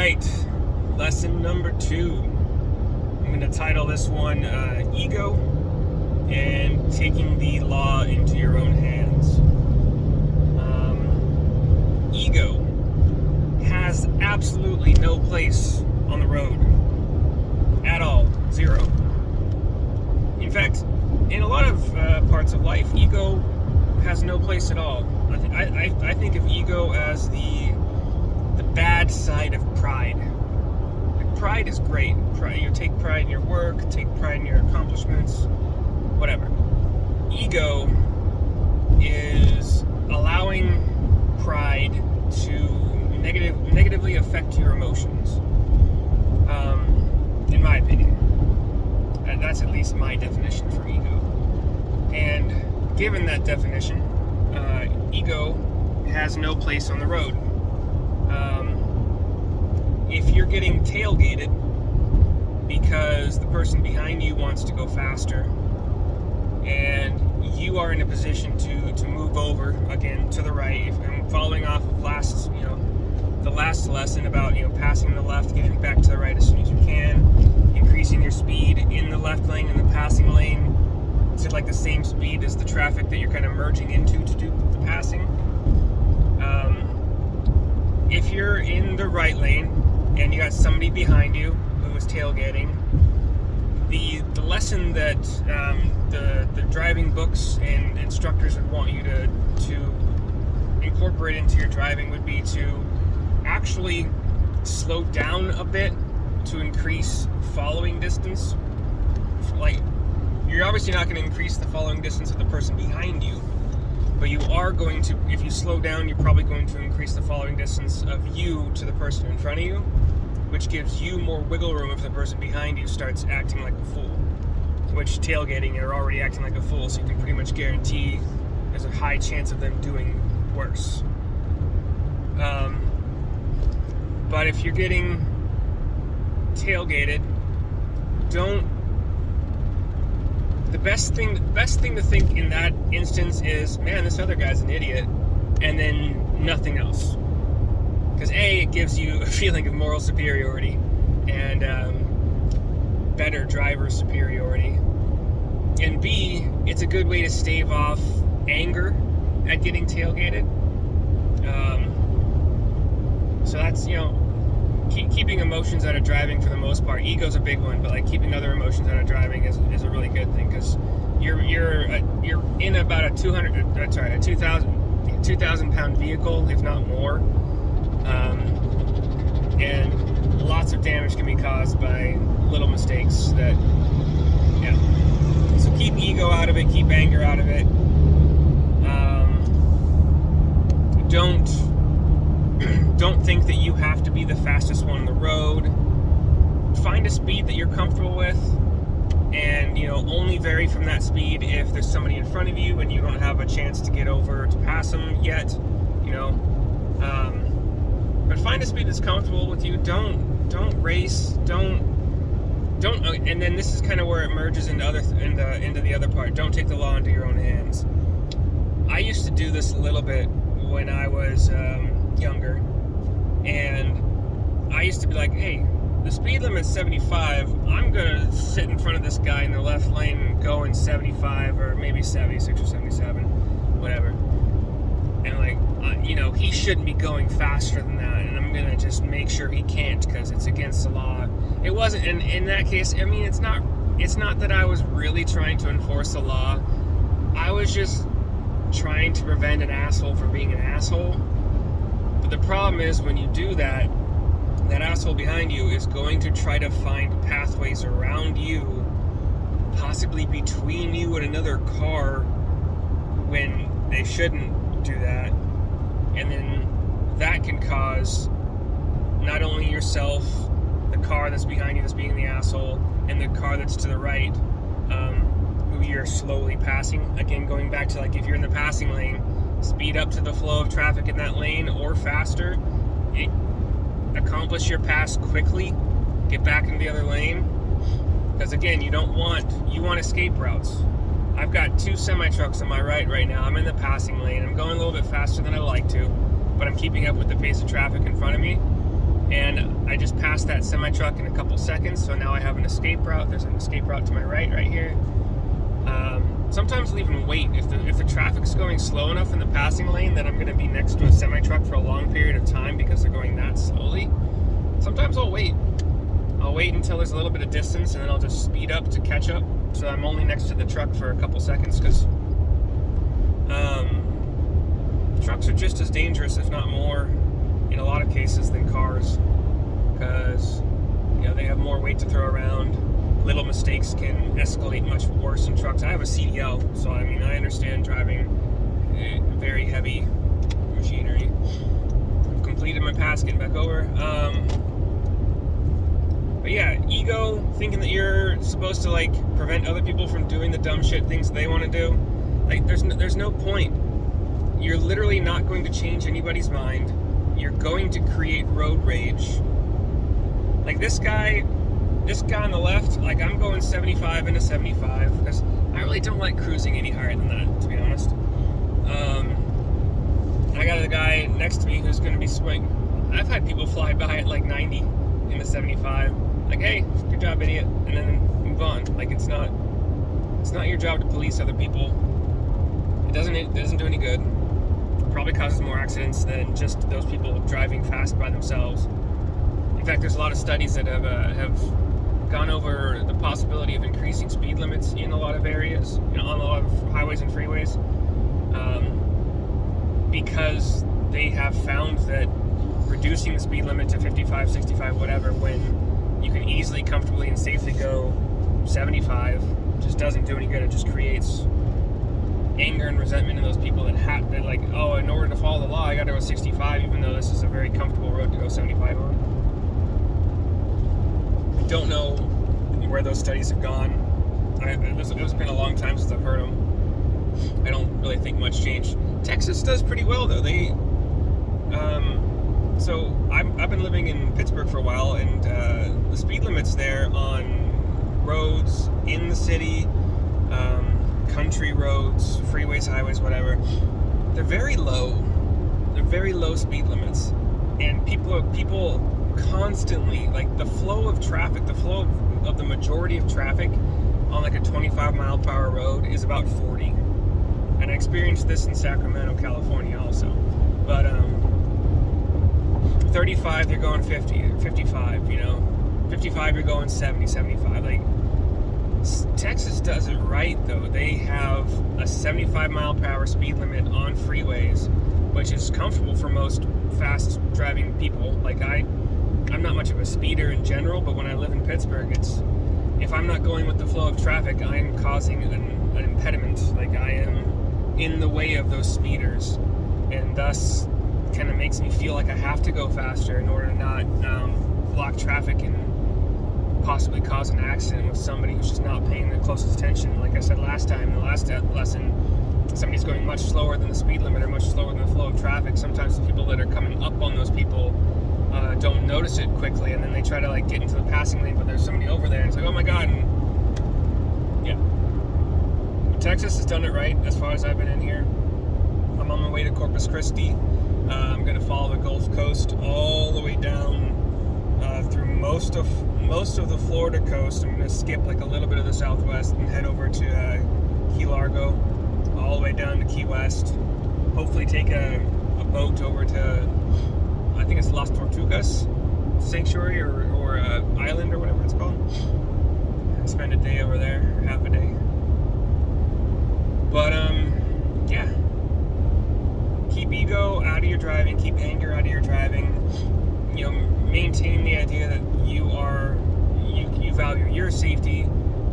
right, lesson number 2. I'm going to title this one Ego and Taking the Law into Your Own Hands. Ego has absolutely no place on the road at all. Zero. In fact, in a lot of parts of life, ego has no place at all. I think of ego as the bad side of pride. Like, pride is great. You take pride in your work, take pride in your accomplishments, whatever. Ego is allowing pride to negatively affect your emotions. In my opinion. That's at least my definition for ego. And given that definition, ego has no place on the road. If you're getting tailgated because the person behind you wants to go faster and you are in a position to move over again to the right, if I'm following off of the last lesson about passing the left, getting back to the right as soon as you can, increasing your speed in the left lane and the passing lane to like the same speed as the traffic that you're kind of merging into to do the passing. If you're in the right lane and you got somebody behind you who is tailgating, the lesson that the driving books and instructors would want you to incorporate into your driving would be to actually slow down a bit to increase following distance. Like, you're obviously not going to increase the following distance of the person behind you, but you are going to, if you slow down, you're probably going to increase the following distance of you to the person in front of you, which gives you more wiggle room if the person behind you starts acting like a fool, which tailgating, you're already acting like a fool, so you can pretty much guarantee there's a high chance of them doing worse. But if you're getting tailgated, the best thing to think in that instance is, man, this other guy's an idiot, and then nothing else. Because A, it gives you a feeling of moral superiority and better driver superiority, and B, it's a good way to stave off anger at getting tailgated. So that's, keeping emotions out of driving for the most part. Ego's a big one, but like keeping other emotions out of driving is a really good thing, because you're in about a 2,000 pound vehicle, if not more, and lots of damage can be caused by little mistakes. So keep ego out of it, keep anger out of it. Don't think that you have to be the fastest one on the road. Find a speed that you're comfortable with, and only vary from that speed if there's somebody in front of you and you don't have a chance to get over to pass them yet. But find a speed that's comfortable with you. Don't race. Don't. And then this is kind of where it merges into the other part. Don't take the law into your own hands. I used to do this a little bit when I was younger, and I used to be like, hey, the speed limit's 75, I'm gonna sit in front of this guy in the left lane and go in 75 or maybe 76 or 77, whatever, and he shouldn't be going faster than that, and I'm gonna just make sure he can't because it's against the law. It wasn't, and in that case, I mean, it's not that I was really trying to enforce the law. I was just trying to prevent an asshole from being an asshole. But the problem is, when you do that asshole behind you is going to try to find pathways around you, possibly between you and another car, when they shouldn't do that. And then that can cause not only yourself, the car that's behind you that's being the asshole, and the car that's to the right, who you're slowly passing. Again, going back to if you're in the passing lane, speed up to the flow of traffic in that lane or faster. Accomplish your pass quickly. Get back in the other lane. Because again, you want escape routes. I've got 2 semi-trucks on my right now. I'm in the passing lane. I'm going a little bit faster than I'd like to, but I'm keeping up with the pace of traffic in front of me. and I just passed that semi-truck in a couple seconds, so now I have an escape route. There's an escape route to my right here. Sometimes I'll even wait. If the traffic's going slow enough in the passing lane that I'm going to be next to a semi-truck for a long period of time because they're going that slowly, sometimes I'll wait. I'll wait until there's a little bit of distance, and then I'll just speed up to catch up, so I'm only next to the truck for a couple seconds, because trucks are just as dangerous, if not more, in a lot of cases than cars, because they have more weight to throw around. Little mistakes can escalate much worse in trucks. I have a CDL, so I understand driving very heavy machinery. I've completed my pass, getting back over. But yeah, ego, thinking that you're supposed to prevent other people from doing the dumb shit things they want to do. There's no point. You're literally not going to change anybody's mind. You're going to create road rage. This guy on the left, I'm going 75 into 75 because I really don't like cruising any higher than that, to be honest. I got a guy next to me who's going to be swing. I've had people fly by at 90 into 75. Hey, good job, idiot, and then move on. It's not your job to police other people. It doesn't do any good. It probably causes more accidents than just those people driving fast by themselves. In fact, there's a lot of studies that have gone over the possibility of increasing speed limits in a lot of areas, on a lot of highways and freeways, because they have found that reducing the speed limit to 55, 65, whatever, when you can easily, comfortably, and safely go 75, just doesn't do any good. It just creates anger and resentment in those people that in order to follow the law, I got to go 65, even though this is a very comfortable road to go 75 on. I don't know where those studies have gone. It's been a long time since I've heard them. I don't really think much changed. Texas does pretty well, though. So I've been living in Pittsburgh for a while, and the speed limits there on roads in the city, country roads, freeways, highways, whatever, they're very low. They're very low speed limits, and people constantly, the flow of traffic, the flow of the majority of traffic on a 25 mile per hour road is about 40. And I experienced this in Sacramento, California also. But 35 you're going 50, 55, 55 you're going 70, 75. Texas does it right, though. They have a 75 mile per hour speed limit on freeways, which is comfortable for most fast driving people. I'm not much of a speeder in general, but when I live in Pittsburgh, if I'm not going with the flow of traffic, I am causing an impediment. I am in the way of those speeders, and thus kind of makes me feel like I have to go faster in order to not block traffic and possibly cause an accident with somebody who's just not paying the closest attention. Like I said last time, in the last lesson, somebody's going much slower than the speed limit or much slower than the flow of traffic. Sometimes the people that are coming up on those people don't notice it quickly, and then they try to get into the passing lane, but there's somebody over there, and it's oh my god. And yeah, Texas has done it right as far as I've been in here. I'm on my way to Corpus Christi. I'm going to follow the Gulf Coast all the way down through most of the Florida coast. I'm going to skip a little bit of the Southwest and head over to Key Largo, all the way down to Key West. Hopefully take a boat over to, I think it's Las Tortugas Sanctuary or Island or whatever it's called, and spend a day over there, or half a day. But yeah, keep ego out of your driving, keep anger out of your driving. Maintain the idea that you value your safety.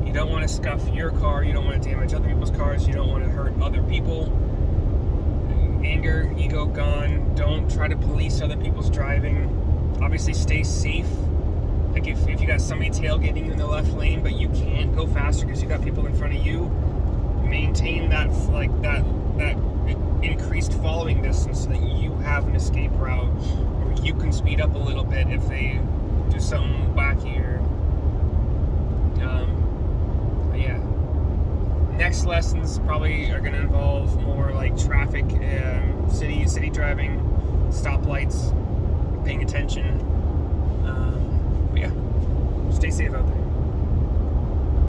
You don't want to scuff your car, you don't want to damage other people's cars, you don't want to hurt other people. Anger, ego gone. Don't try to police other people's driving. Obviously stay safe. If you got somebody tailgating you in the left lane but you can't go faster because you got people in front of you, maintain that increased following distance so that you have an escape route, or you can speed up a little bit if they do something wacky. Yeah, next lessons probably are going to involve more traffic, city driving, stoplights, paying attention, safe out there.